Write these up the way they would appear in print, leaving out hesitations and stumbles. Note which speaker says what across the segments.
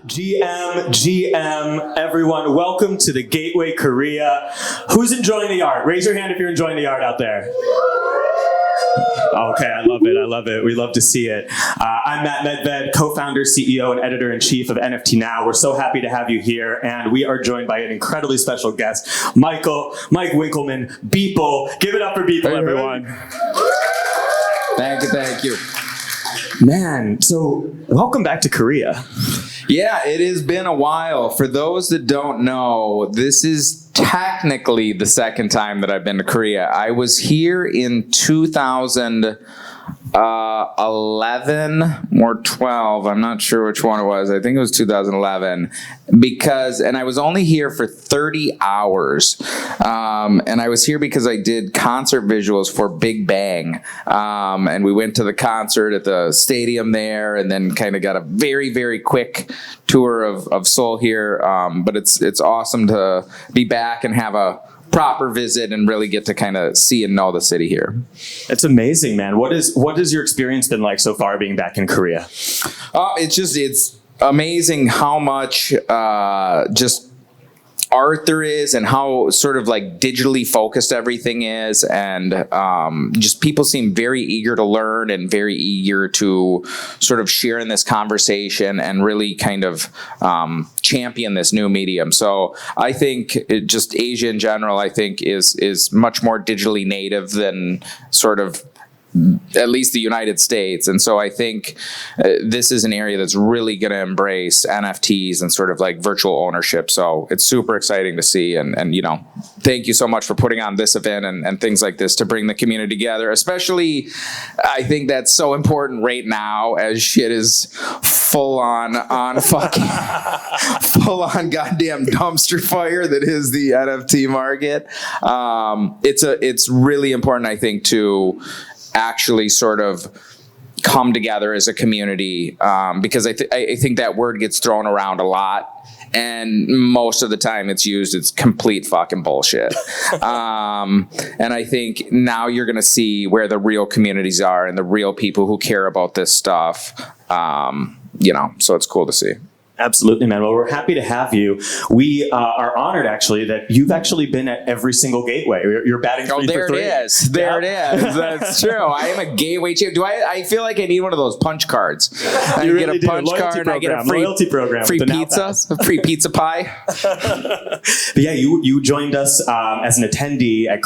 Speaker 1: GM, everyone, welcome to the Gateway Korea. Who's enjoying the art? Raise your hand if you're enjoying the art out there. Okay, I love it. We love to see it. I'm Matt Medved, co-founder, CEO, and editor-in-chief of NFT Now. We're so happy to have you here, and we are joined by an incredibly special guest, Mike Winkelmann, Beeple. Give it up for Beeple, everyone.
Speaker 2: Thank you.
Speaker 1: Man, so welcome back to Korea.
Speaker 2: Yeah, it has been a while. For those that don't know, this is technically the second time that I've been to Korea. I was here in 2011 or 12. I'm not sure which one it was. I think it was 2011 and I was only here for 30 hours. And I was here because I did concert visuals for Big Bang. And we went to the concert at the stadium there and then kind of got a very, very quick tour of Seoul here. But it's awesome to be back and have a proper visit and really get to kind of see and know the city here.
Speaker 1: It's amazing, man. What has your experience been like so far being back in Korea?
Speaker 2: It's amazing how much just art there is and how sort of like digitally focused everything is, and just people seem very eager to learn and very eager to sort of share in this conversation and really kind of champion this new medium. So I think just Asia in general, I think is much more digitally native than sort of at least the United States. And so I think this is an area that's really going to embrace NFTs and sort of like virtual ownership. So it's super exciting to see. And you know, thank you so much for putting on this event and things like this to bring the community together. Especially, I think that's so important right now as shit is full on fucking full on goddamn dumpster fire that is the NFT market. It's really important, I think, to actually sort of come together as a community, because I think that word gets thrown around a lot, and most of the time it's complete fucking bullshit. And I think now you're going to see where the real communities are and the real people who care about this stuff. So it's cool to see.
Speaker 1: Absolutely, man. Well, we're happy to have you. We are honored, actually, that you've actually been at every single gateway. You're batting 3 for 3.
Speaker 2: It is. There it is. That's true. I am a gateway champ. I feel like I need one of those punch cards. I
Speaker 1: you really
Speaker 2: get a punch card and I get a loyalty program, free pizza, a free pizza pie.
Speaker 1: But yeah, you joined us as an attendee at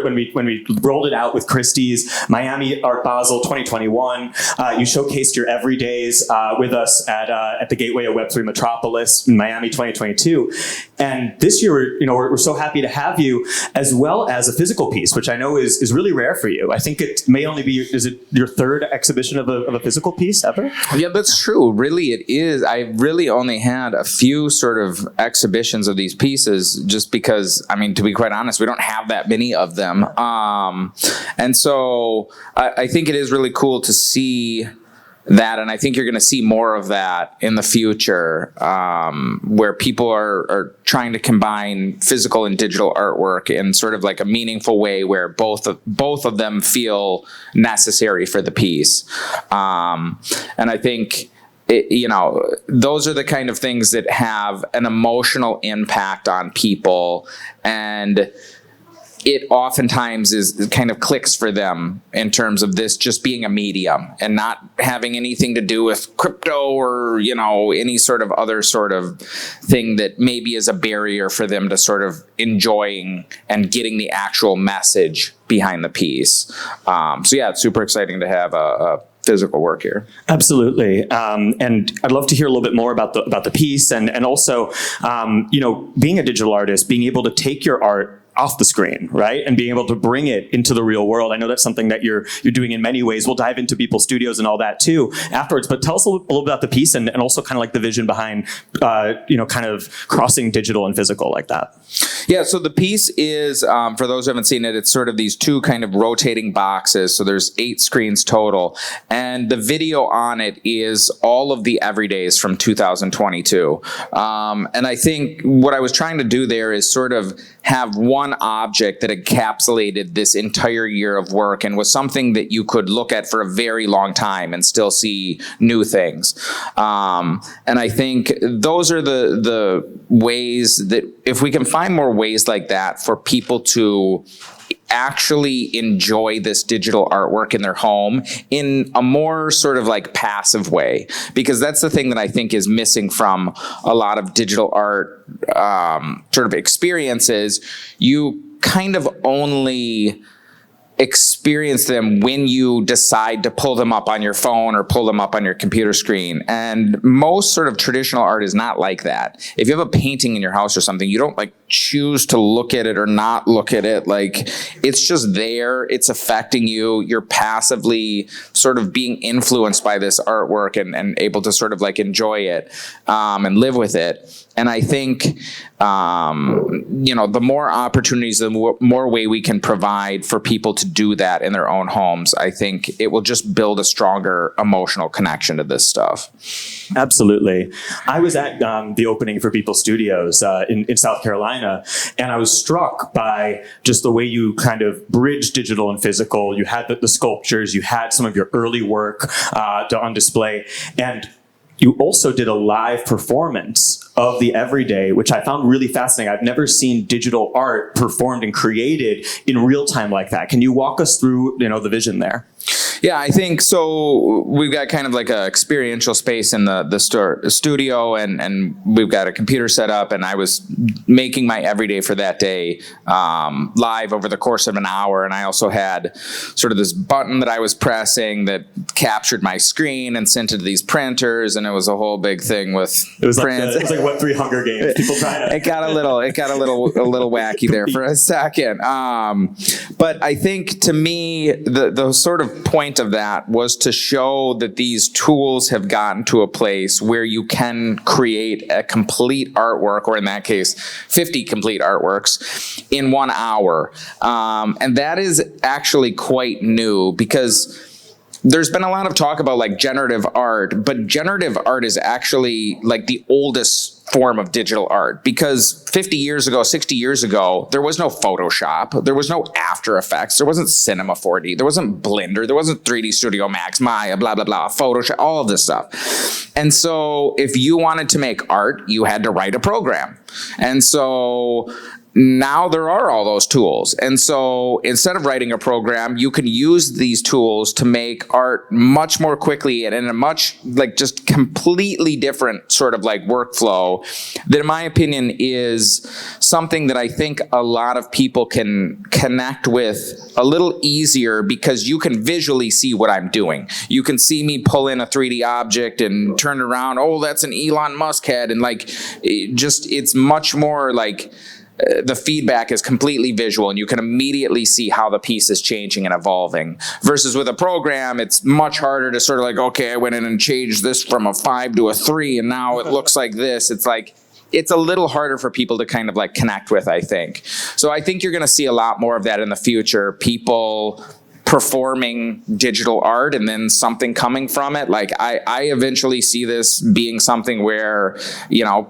Speaker 1: when we rolled it out with Christie's Miami Art Basel 2021. You showcased your everydays with us at the Gateway of Web3 Metropolis in Miami 2022. And this year, we're so happy to have you, as well as a physical piece, which I know is really rare for you. I think it may only be, is it your third exhibition of a physical piece ever?
Speaker 2: Yeah, that's true. Really, it is. I really only had a few sort of exhibitions of these pieces just because, I mean, to be quite honest, we don't have that many of them. And so I think it is really cool to see that, and I think you're going to see more of that in the future, where people are trying to combine physical and digital artwork in sort of like a meaningful way where both of them feel necessary for the piece. And I think those are the kind of things that have an emotional impact on people, and it oftentimes is kind of clicks for them in terms of this just being a medium and not having anything to do with crypto or, any sort of other sort of thing that maybe is a barrier for them to sort of enjoying and getting the actual message behind the piece. So yeah, it's super exciting to have a physical work here.
Speaker 1: Absolutely. And I'd love to hear a little bit more about the piece and also, being a digital artist, being able to take your art off the screen, right? And being able to bring it into the real world. I know that's something that you're doing in many ways. We'll dive into Beeple Studios and all that too afterwards, but tell us a little about the piece and also kind of like the vision behind, kind of crossing digital and physical like that.
Speaker 2: Yeah, so the piece is, for those who haven't seen it, it's sort of these two kind of rotating boxes. So there's 8 screens total. And the video on it is all of the everydays from 2022. And I think what I was trying to do there is sort of have one one object that encapsulated this entire year of work and was something that you could look at for a very long time and still see new things. And I think those are the ways that if we can find more ways like that for people to actually enjoy this digital artwork in their home in a more sort of like passive way, because that's the thing that I think is missing from a lot of digital art sort of experiences. You kind of only experience them when you decide to pull them up on your phone or pull them up on your computer screen. And most sort of traditional art is not like that. If you have a painting in your house or something, you don't like choose to look at it or not look at it. Like, it's just there, it's affecting you, you're passively sort of being influenced by this artwork and able to sort of like enjoy it and live with it. And I think, the more opportunities, the more way we can provide for people to do that in their own homes, I think it will just build a stronger emotional connection to this stuff.
Speaker 1: Absolutely. I was at the opening for Beeple Studios in South Carolina, and I was struck by just the way you kind of bridge digital and physical. You had the sculptures, you had some of your early work on display, and you also did a live performance of the everyday, which I found really fascinating. I've never seen digital art performed and created in real time like that. Can you walk us through, the vision there?
Speaker 2: Yeah, I think so. We've got kind of like a experiential space in the studio, and we've got a computer set up, and I was making my everyday for that day live over the course of an hour. And I also had sort of this button that I was pressing that captured my screen and sent it to these printers, and it was a whole big thing with prints.
Speaker 1: It was like Web3 Hunger Games. People trying to.
Speaker 2: It got a little wacky there for a second. But I think to me, the sort of point of that was to show that these tools have gotten to a place where you can create a complete artwork, or in that case, 50 complete artworks in 1 hour. And that is actually quite new, because there's been a lot of talk about like generative art, but generative art is actually like the oldest form of digital art, because 50 years ago, 60 years ago, there was no Photoshop, there was no After Effects, there wasn't Cinema 4D, there wasn't Blender, there wasn't 3D Studio Max, Maya, blah, blah, blah, Photoshop, all of this stuff. And so if you wanted to make art, you had to write a program. And so now there are all those tools. And so instead of writing a program, you can use these tools to make art much more quickly and in a much like just completely different sort of like workflow that, in my opinion, is something that I think a lot of people can connect with a little easier, because you can visually see what I'm doing. You can see me pull in a 3D object and turn it around. Oh, that's an Elon Musk head. And like, it's much more like, the feedback is completely visual, and you can immediately see how the piece is changing and evolving. Versus with a program, it's much harder to sort of like, okay, I went in and changed this from a 5 to a 3, and now it looks like this. It's like, it's a little harder for people to kind of like connect with, I think. So I think you're going to see a lot more of that in the future. People performing digital art and then something coming from it. Like I eventually see this being something where,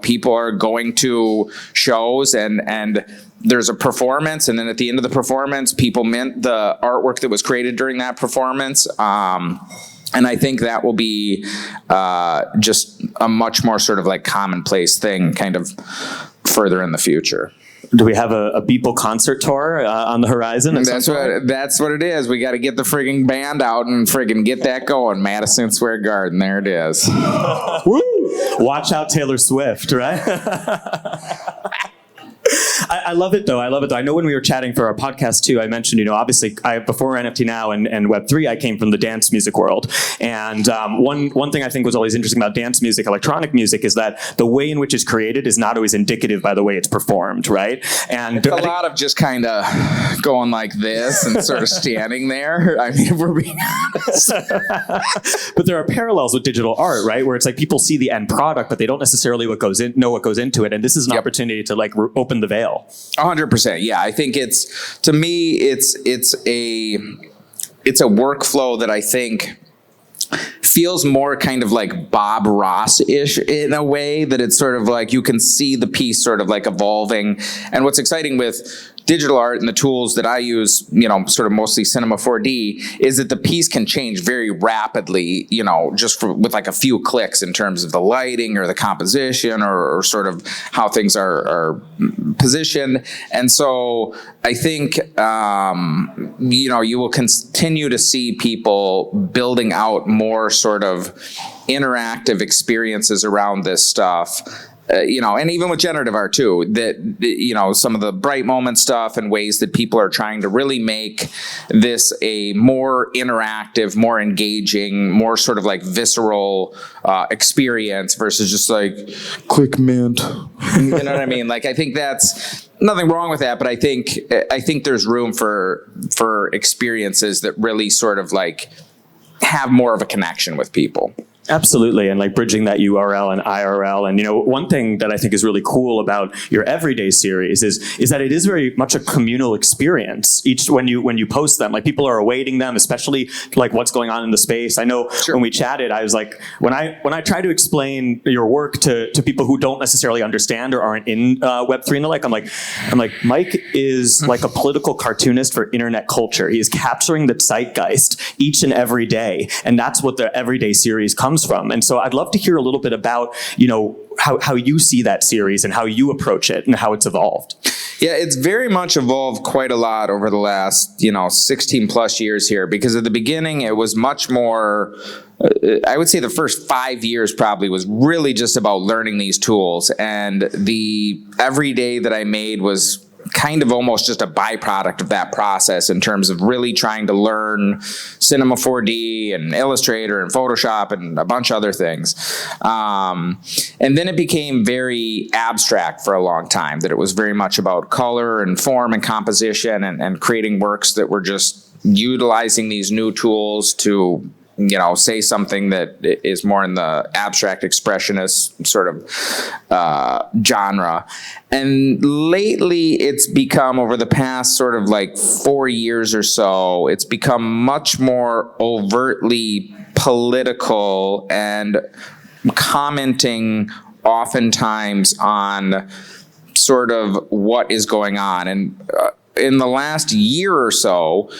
Speaker 2: people are going to shows and there's a performance, and then at the end of the performance, people mint the artwork that was created during that performance. And I think that will be just a much more sort of like commonplace thing kind of further in the future.
Speaker 1: Do we have a Beeple concert tour on the horizon?
Speaker 2: That's what it is. We got to get the frigging band out and frigging get that going. Madison Square Garden, there it is.
Speaker 1: Woo! Watch out, Taylor Swift, right? I love it though. I know when we were chatting for our podcast too, I mentioned, obviously before NFT Now and Web3, I came from the dance music world. And one thing I think was always interesting about dance music, electronic music, is that the way in which it's created is not always indicative by the way it's performed, right? And
Speaker 2: it's a lot of just kind of going like this and sort of standing there. I mean, if we're being honest.
Speaker 1: But there are parallels with digital art, right? Where it's like people see the end product, but they don't necessarily know what goes into it. And this is an opportunity to like open the veil.
Speaker 2: 100%. Yeah, I think to me, it's a workflow that I think feels more kind of like Bob Ross-ish in a way, that it's sort of like you can see the piece sort of like evolving. And what's exciting with digital art and the tools that I use, sort of mostly Cinema 4D, is that the piece can change very rapidly, just with like a few clicks in terms of the lighting or the composition or sort of how things are positioned. And so I think, you will continue to see people building out more sort of interactive experiences around this stuff. And even with generative art too, that, some of the bright moment stuff and ways that people are trying to really make this a more interactive, more engaging, more sort of like visceral experience versus just like click mint. You know what I mean? Like, I think that's nothing wrong with that, but I think there's room for experiences that really sort of like have more of a connection with people.
Speaker 1: Absolutely, and like bridging that URL and IRL. And one thing that I think is really cool about your Everyday series is that it is very much a communal experience. When you post them, like people are awaiting them, especially like what's going on in the space. I know when we chatted, I was like, when I try to explain your work to people who don't necessarily understand or aren't in Web3 and the like, I'm like Mike is like a political cartoonist for internet culture. He is capturing the zeitgeist each and every day, and that's what the Everyday series comes from. And so I'd love to hear a little bit about, how you see that series and how you approach it and how it's evolved.
Speaker 2: Yeah, it's very much evolved quite a lot over the last, 16 plus years here, because at the beginning it was much more, I would say the first 5 years probably was really just about learning these tools. And the Everyday that I made was kind of almost just a byproduct of that process in terms of really trying to learn Cinema 4D and Illustrator and Photoshop and a bunch of other things. And then it became very abstract for a long time, that it was very much about color and form and composition and creating works that were just utilizing these new tools to say something that is more in the abstract expressionist sort of genre. And lately it's become, over the past sort of like 4 years or so, it's become much more overtly political and commenting oftentimes on sort of what is going on. And in the last year or so,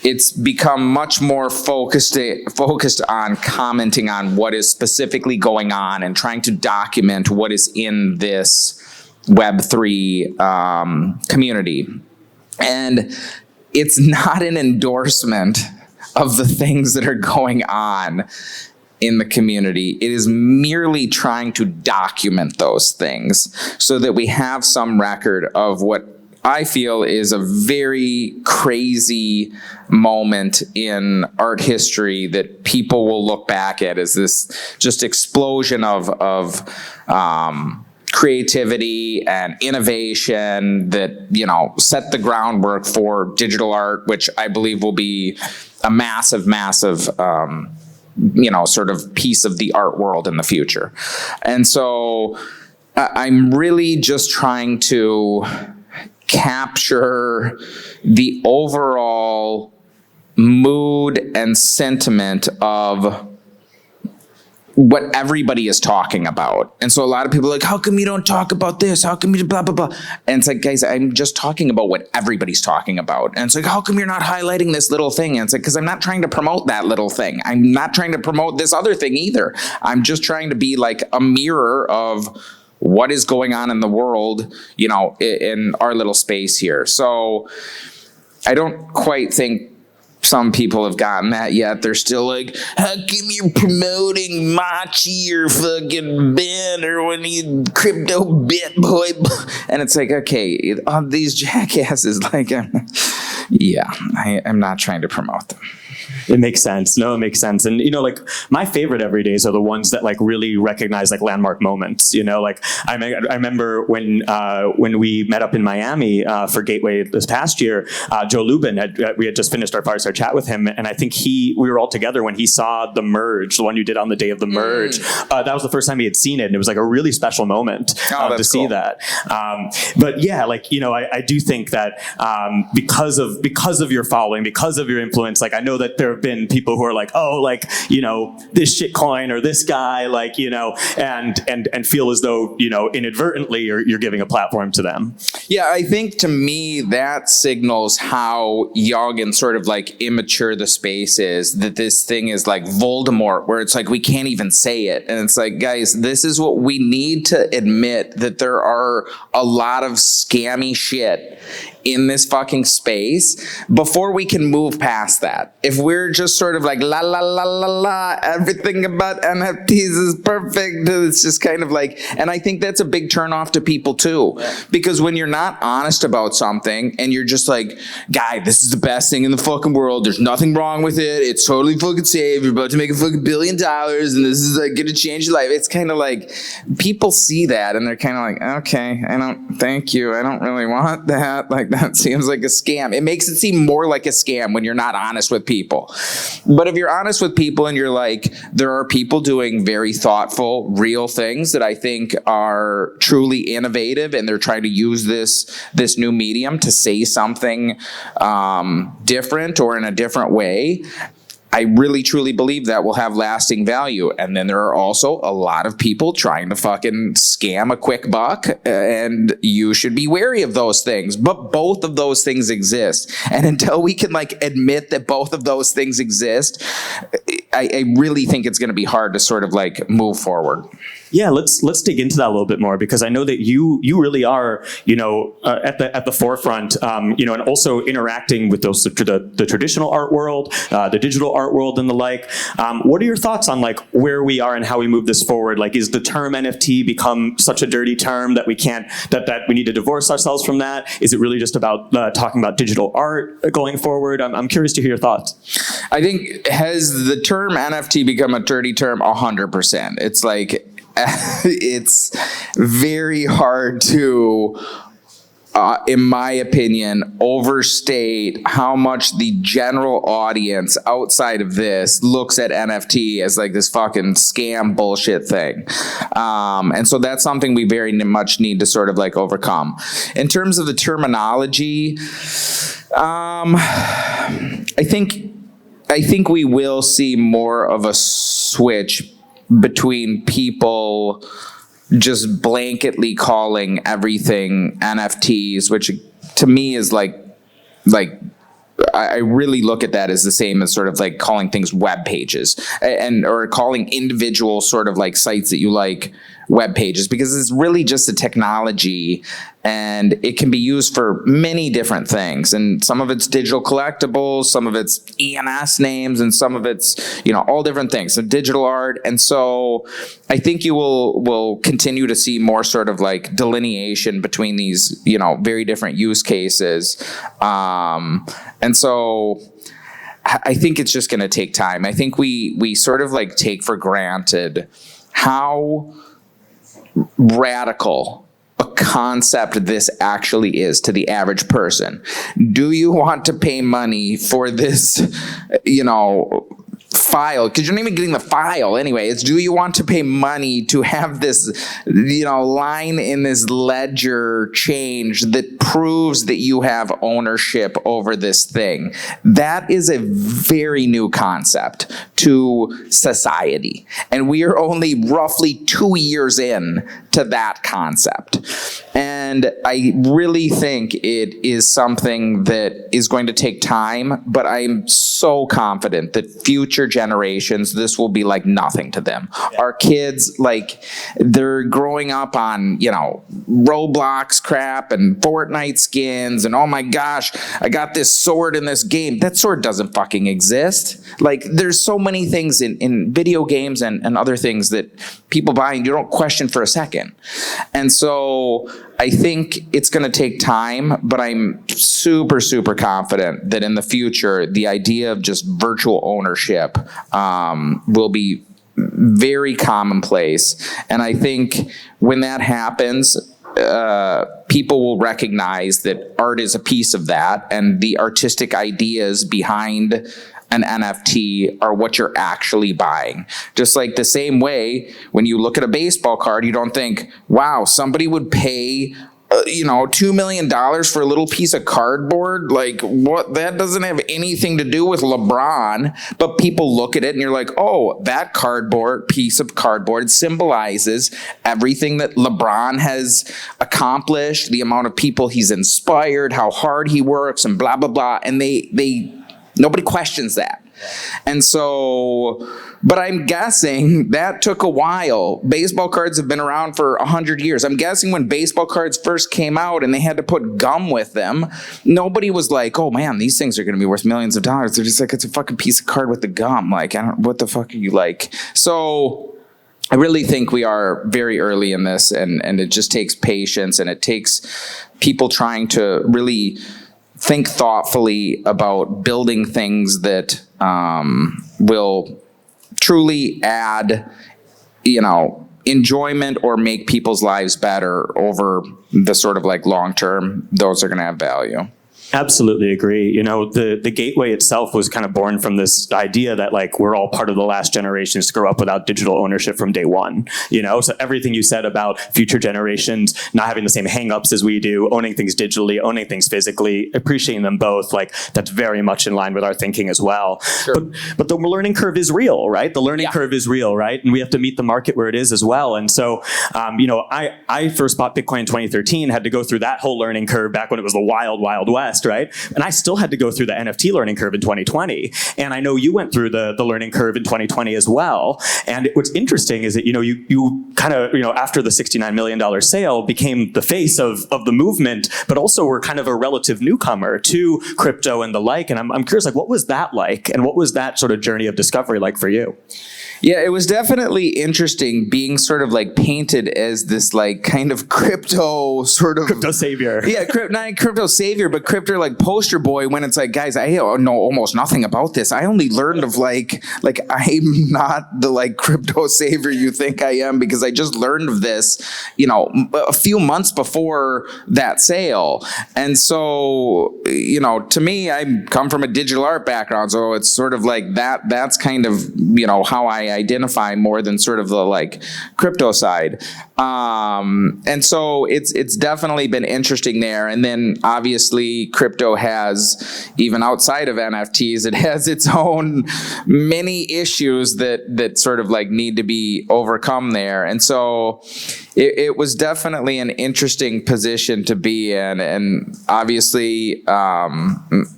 Speaker 2: it's become much more focused on commenting on what is specifically going on and trying to document what is in this Web3 community. And it's not an endorsement of the things that are going on in the community. It is merely trying to document those things so that we have some record of what I feel is a very crazy moment in art history that people will look back at as this just explosion of creativity and innovation that, set the groundwork for digital art, which I believe will be a massive, sort of piece of the art world in the future. And so I'm really just trying to capture the overall mood and sentiment of what everybody is talking about. And so a lot of people are like, how come you don't talk about this? How come you blah, blah, blah? And it's like, guys, I'm just talking about what everybody's talking about. And it's like, how come you're not highlighting this little thing? And it's like, because I'm not trying to promote that little thing. I'm not trying to promote this other thing either. I'm just trying to be like a mirror of what is going on in the world, in our little space here. So I don't quite think some people have gotten that yet. They're still like, how come you're promoting Machi or fucking Ben or when you crypto bit boy? And it's like, okay, these jackasses, like, I'm not trying to promote them.
Speaker 1: It makes sense. No, it makes sense. And, like my favorite Everydays are the ones that like really recognize like landmark moments, like I remember when we met up in Miami for Gateway this past year, Joe Lubin we had just finished our fireside chat with him. And I think we were all together when he saw the merge, the one you did on the day of the merge. That was the first time he had seen it. And it was like a really special moment to see that. But yeah, like, I do think that because of your following, because of your influence, like I know that there have been people who are like, oh, like, you know, this shit coin or this guy, like, you know, and feel as though, you know, inadvertently you're giving a platform to them.
Speaker 2: Yeah, I think to me that signals how young and sort of like immature the space is, that this thing is like Voldemort, where it's like we can't even say it. And it's like, guys, this is what we need to admit, that there are a lot of scammy shit in this fucking space before we can move past that. If we're just sort of like la la la la la, everything about NFTs is perfect, it's just kind of like, and I think that's a big turnoff to people too, because when you're not honest about something and you're just like, guy, this is the best thing in the fucking world, there's nothing wrong with it, it's totally fucking safe, you're about to make a fucking $1 billion and this is like gonna change your life. It's kind of like people see that and they're kind of like, okay, thank you, I don't really want that. Like, that seems like a scam. It makes it seem more like a scam when you're not honest with people. But if you're honest with people and you're like, there are people doing very thoughtful, real things that I think are truly innovative, and they're trying to use this new medium to say something different or in a different way, I really truly believe that will have lasting value. And then there are also a lot of people trying to fucking scam a quick buck, and you should be wary of those things. But both of those things exist. And until we can like admit that both of those things exist, I really think it's going to be hard to sort of like move forward.
Speaker 1: Yeah, let's dig into that a little bit more, because I know that you really are, you know, at the forefront, you know, and also interacting with those the traditional art world, the digital art world, and the like. What are your thoughts on like where we are and how we move this forward? Like, is the term NFT become such a dirty term that we can't that we need to divorce ourselves from that? Is it really just about talking about digital art going forward? I'm curious to hear your thoughts.
Speaker 2: I think, has the term NFT become a dirty term? 100%. It's like, it's very hard to, in my opinion, overstate how much the general audience outside of this looks at NFT as like this fucking scam bullshit thing. And so that's something we very much need to sort of like overcome. In terms of the terminology, I think we will see more of a switch between people just blanketly calling everything NFTs, which to me is like I really look at that as the same as sort of like calling things web pages, and or calling individual sort of like sites that you like web pages, because it's really just a technology and it can be used for many different things. And some of it's digital collectibles, some of it's ENS names, and some of it's, you know, all different things. So digital art. And so I think you will continue to see more sort of like delineation between these, you know, very different use cases. And so I think it's just going to take time. I think we sort of like take for granted how radical a concept this actually is to the average person. Do you want to pay money for this, you know, file? Because you're not even getting the file anyway. It's, do you want to pay money to have this, you know, line in this ledger change that proves that you have ownership over this thing? That is a very new concept to society. And we are only roughly 2 years in to that concept. And I really think it is something that is going to take time, but I'm so confident that future generations, this will be like nothing to them. Yeah. Our kids, like, they're growing up on, you know, Roblox crap and Fortnite skins and, oh my gosh, I got this sword in this game. That sword doesn't fucking exist. Like, there's so many things in video games and other things that people buy and you don't question for a second. And so I think it's going to take time, but I'm super, super confident that in the future, the idea of just virtual ownership will be very commonplace. And I think when that happens, people will recognize that art is a piece of that, and the artistic ideas behind an NFT are what you're actually buying. Just like the same way, when you look at a baseball card, you don't think, wow, somebody would pay $2 million for a little piece of cardboard. Like, what? That doesn't have anything to do with LeBron, but people look at it and you're like, oh, that piece of cardboard symbolizes everything that LeBron has accomplished, the amount of people he's inspired, how hard he works, and blah, blah, blah. And nobody questions that. And so, but I'm guessing that took a while. Baseball cards have been around for 100 years. I'm guessing when baseball cards first came out and they had to put gum with them, nobody was like, oh man, these things are going to be worth millions of dollars. They're just like, it's a fucking piece of card with the gum. Like, what the fuck are you like? So I really think we are very early in this, and it just takes patience, and it takes people trying to really think thoughtfully about building things that will truly add, enjoyment or make people's lives better over the sort of like long term. Those are going to have value.
Speaker 1: Absolutely agree. The gateway itself was kind of born from this idea that like we're all part of the last generations to grow up without digital ownership from day one. So everything you said about future generations not having the same hangups as we do, owning things digitally, owning things physically, appreciating them both, like that's very much in line with our thinking as well. Sure. But the learning curve is real, right? The learning curve is real, right? And we have to meet the market where it is as well. And so, I first bought Bitcoin in 2013, had to go through that whole learning curve back when it was the wild, wild west. Right? And I still had to go through the NFT learning curve in 2020. And I know you went through the learning curve in 2020 as well. And what's interesting is that, you kind of, after the $69 million sale became the face of the movement, but also were kind of a relative newcomer to crypto and the like. And I'm curious, like, what was that like? And what was that sort of journey of discovery like for you?
Speaker 2: Yeah, it was definitely interesting being sort of like painted as this like kind of crypto sort of
Speaker 1: crypto savior.
Speaker 2: Yeah, not crypto savior, but crypto like poster boy, when it's like, guys, I know almost nothing about this. I only learned of like I'm not the like crypto savior you think I am, because I just learned of this, a few months before that sale. And so, to me, I come from a digital art background, so it's sort of like that's kind of, how I identify more than sort of the like crypto side. And so it's definitely been interesting there. And then obviously crypto has, even outside of NFTs, it has its own many issues that sort of like need to be overcome there. And so it was definitely an interesting position to be in, and obviously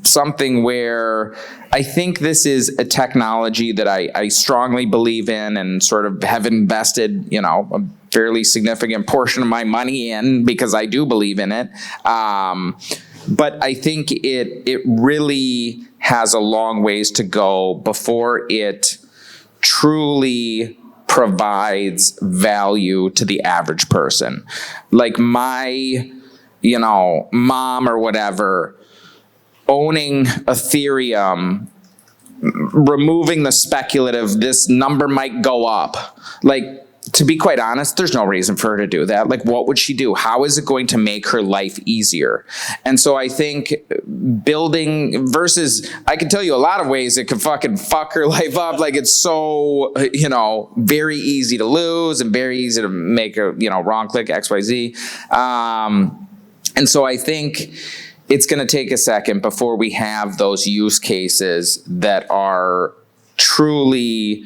Speaker 2: something where I think this is a technology that I strongly believe in and sort of have invested, a fairly significant portion of my money in, because I do believe in it. But I think it really has a long ways to go before it truly provides value to the average person. Like my, mom or whatever, owning Ethereum, removing the speculative, this number might go up. Like, to be quite honest, there's no reason for her to do that. Like, what would she do? How is it going to make her life easier? And so I think building versus, I can tell you a lot of ways it could fucking fuck her life up. Like, it's so, very easy to lose and very easy to make a, wrong click, XYZ. And so I think it's going to take a second before we have those use cases that truly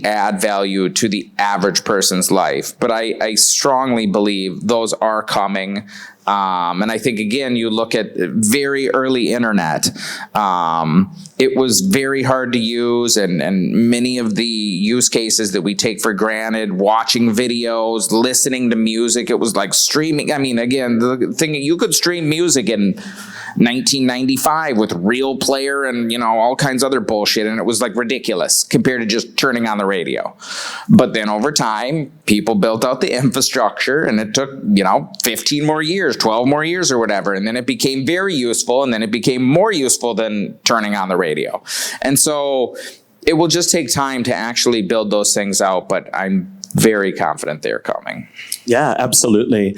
Speaker 2: add value to the average person's life. But I strongly believe those are coming. And I think, again, you look at very early internet, it was very hard to use, and many of the use cases that we take for granted, watching videos, listening to music, it was like streaming. I mean, again, the thing, you could stream music in 1995 with Real Player and, all kinds of other bullshit, and it was like ridiculous compared to just turning on the radio. But then over time, people built out the infrastructure, and it took, 15 more years, 12 more years or whatever, and then it became very useful, and then it became more useful than turning on the radio. And so it will just take time to actually build those things out, but I'm very confident they're coming.
Speaker 1: Yeah, absolutely.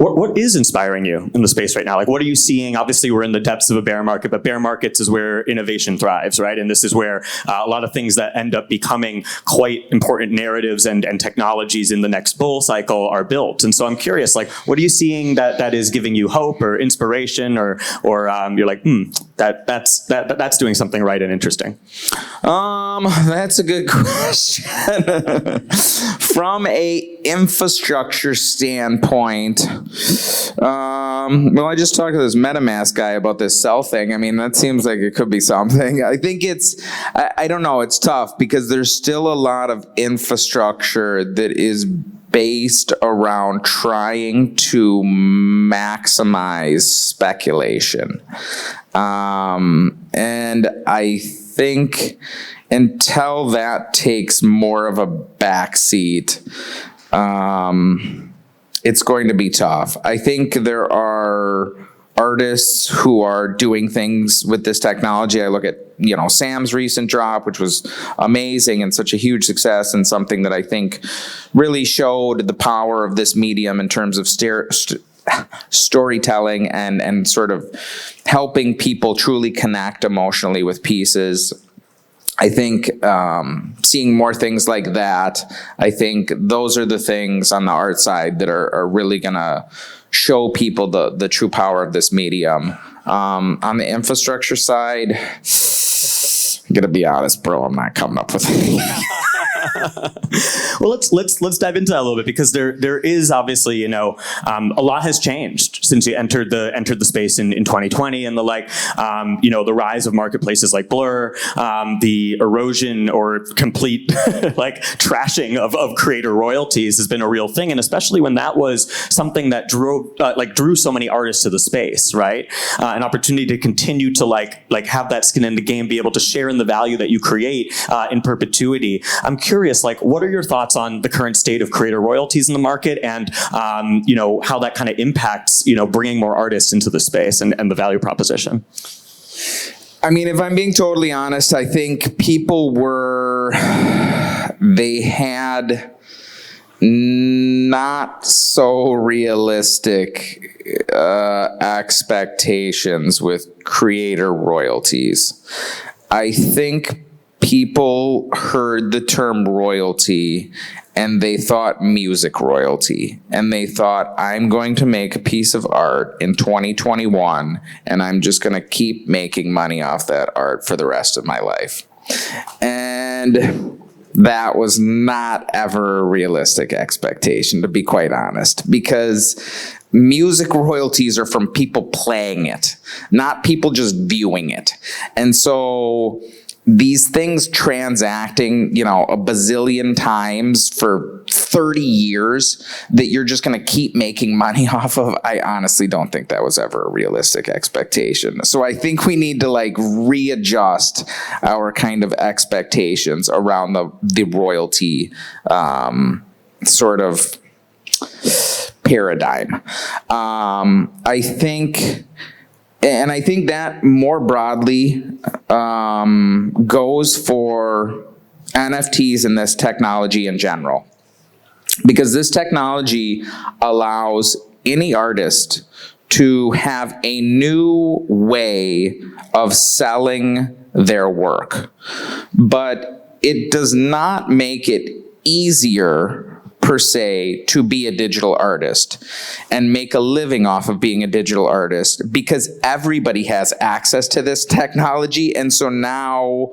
Speaker 1: What is inspiring you in the space right now? Like, what are you seeing? Obviously, we're in the depths of a bear market, but bear markets is where innovation thrives, right? And this is where a lot of things that end up becoming quite important narratives and technologies in the next bull cycle are built. And so I'm curious, like, what are you seeing that is giving you hope or inspiration, or you're like, that's doing something right and interesting?
Speaker 2: That's a good question. From a infrastructure standpoint, well, I just talked to this MetaMask guy about this cell thing. I mean, that seems like it could be something. I think I don't know, it's tough because there's still a lot of infrastructure that is based around trying to maximize speculation. And I think until that takes more of a backseat, it's going to be tough. I think there are artists who are doing things with this technology. I look at, Sam's recent drop, which was amazing and such a huge success, and something that I think really showed the power of this medium in terms of storytelling and sort of helping people truly connect emotionally with pieces. I think seeing more things like that, I think those are the things on the art side that are really going to show people the true power of this medium. On the infrastructure side, I'm going to be honest, bro, I'm not coming up with anything.
Speaker 1: Well, let's dive into that a little bit, because there is obviously, a lot has changed since you entered the space in 2020 and the like. The rise of marketplaces like Blur, the erosion or complete like trashing of creator royalties has been a real thing, and especially when that was something that drew so many artists to the space, right? An opportunity to continue to like have that skin in the game, be able to share in the value that you create in perpetuity. I'm curious, like, what are your thoughts on the current state of creator royalties in the market, and how that kind of impacts bringing more artists into the space and the value proposition?
Speaker 2: I mean, if I'm being totally honest, I think people they had not so realistic expectations with creator royalties. I think people heard the term royalty and they thought music royalty, and they thought, I'm going to make a piece of art in 2021 and I'm just going to keep making money off that art for the rest of my life. And that was not ever a realistic expectation, to be quite honest, because music royalties are from people playing it, not people just viewing it. And so these things transacting, a bazillion times for 30 years that you're just going to keep making money off of, I honestly don't think that was ever a realistic expectation. So I think we need to readjust our kind of expectations around the royalty sort of paradigm. I think that more broadly goes for NFTs and this technology in general, because this technology allows any artist to have a new way of selling their work, but it does not make it easier per se to be a digital artist and make a living off of being a digital artist, because everybody has access to this technology. And so now,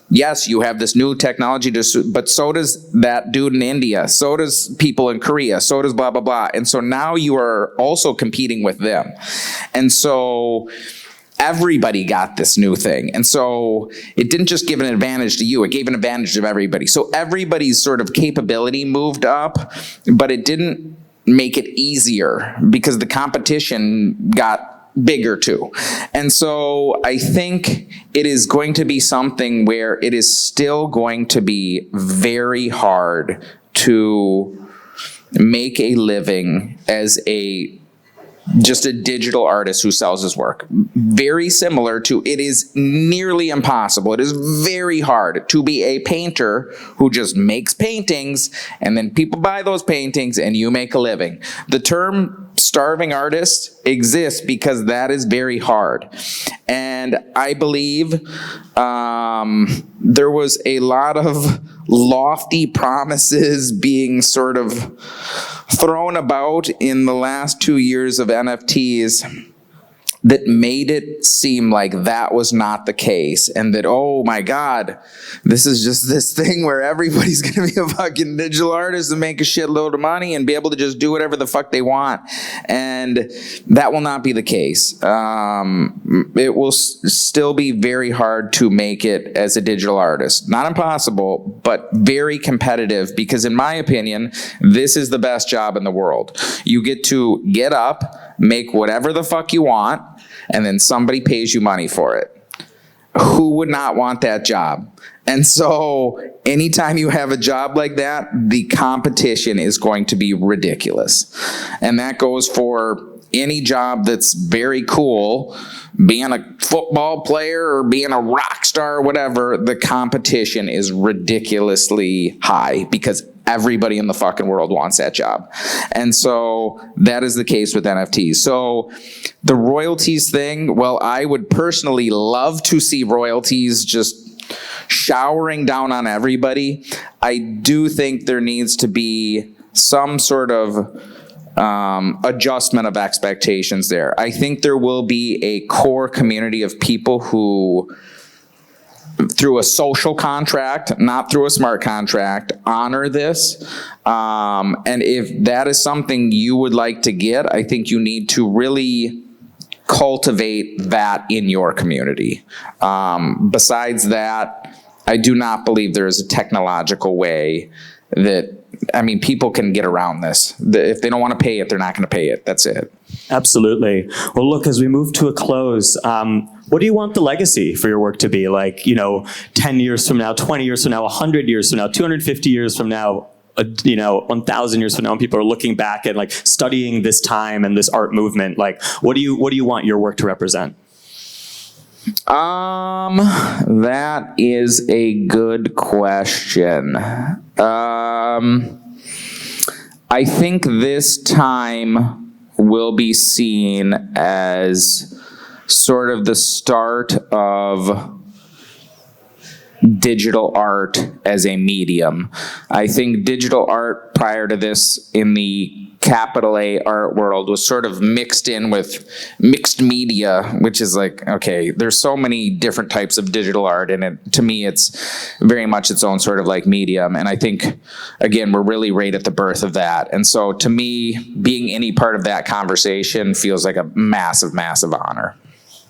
Speaker 2: yes, you have this new technology, but so does that dude in India, so does people in Korea, so does blah, blah, blah. And so now you are also competing with them. And so everybody got this new thing. And so it didn't just give an advantage to you, it gave an advantage to everybody. So everybody's sort of capability moved up, but it didn't make it easier because the competition got bigger too. And so I think it is going to be something where it is still going to be very hard to make a living as a just a digital artist who sells his work. Very similar to, it is nearly impossible. It is very hard to be a painter who just makes paintings and then people buy those paintings and you make a living. The term starving artist exists because that is very hard. And I believe there was a lot of lofty promises being sort of thrown about in the last 2 years of NFTs that made it seem like that was not the case, and that, oh my God, this is just this thing where everybody's gonna be a fucking digital artist and make a shitload of money and be able to just do whatever the fuck they want. And that will not be the case. It will still be very hard to make it as a digital artist. Not impossible, but very competitive, because in my opinion, this is the best job in the world. You get to get up, make whatever the fuck you want, and then somebody pays you money for it. Who would not want that job? And so anytime you have a job like that, the competition is going to be ridiculous. And that goes for any job that's very cool, being a football player or being a rock star or whatever. The competition is ridiculously high because everybody in the fucking world wants that job. And so that is the case with NFTs. So the royalties thing, well, I would personally love to see royalties just showering down on everybody. I do think there needs to be some sort of adjustment of expectations there. I think there will be a core community of people who, through a social contract, not through a smart contract, honor this. And if that is something you would like to get, I think you need to really cultivate that in your community. Besides that, I do not believe there is a technological way that, I mean, people can get around this. If they don't want to pay it, they're not going to pay it. That's it.
Speaker 1: Absolutely. Well, look, as we move to a close, what do you want the legacy for your work to be? Like, 10 years from now, 20 years from now, 100 years from now, 250 years from now, 1,000 years from now, when people are looking back and like studying this time and this art movement, like, what do you want your work to represent?
Speaker 2: That is a good question. I think this time will be seen as sort of the start of digital art as a medium. I think digital art prior to this in the capital A art world was sort of mixed in with mixed media, which is like, okay, there's so many different types of digital art, and to me, it's very much its own sort of like medium. And I think, again, we're really right at the birth of that. And so to me, being any part of that conversation feels like a massive, massive honor.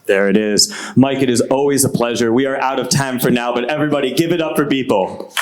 Speaker 1: There it is. Mike, it is always a pleasure. We are out of time for now, but everybody give it up for Beeple.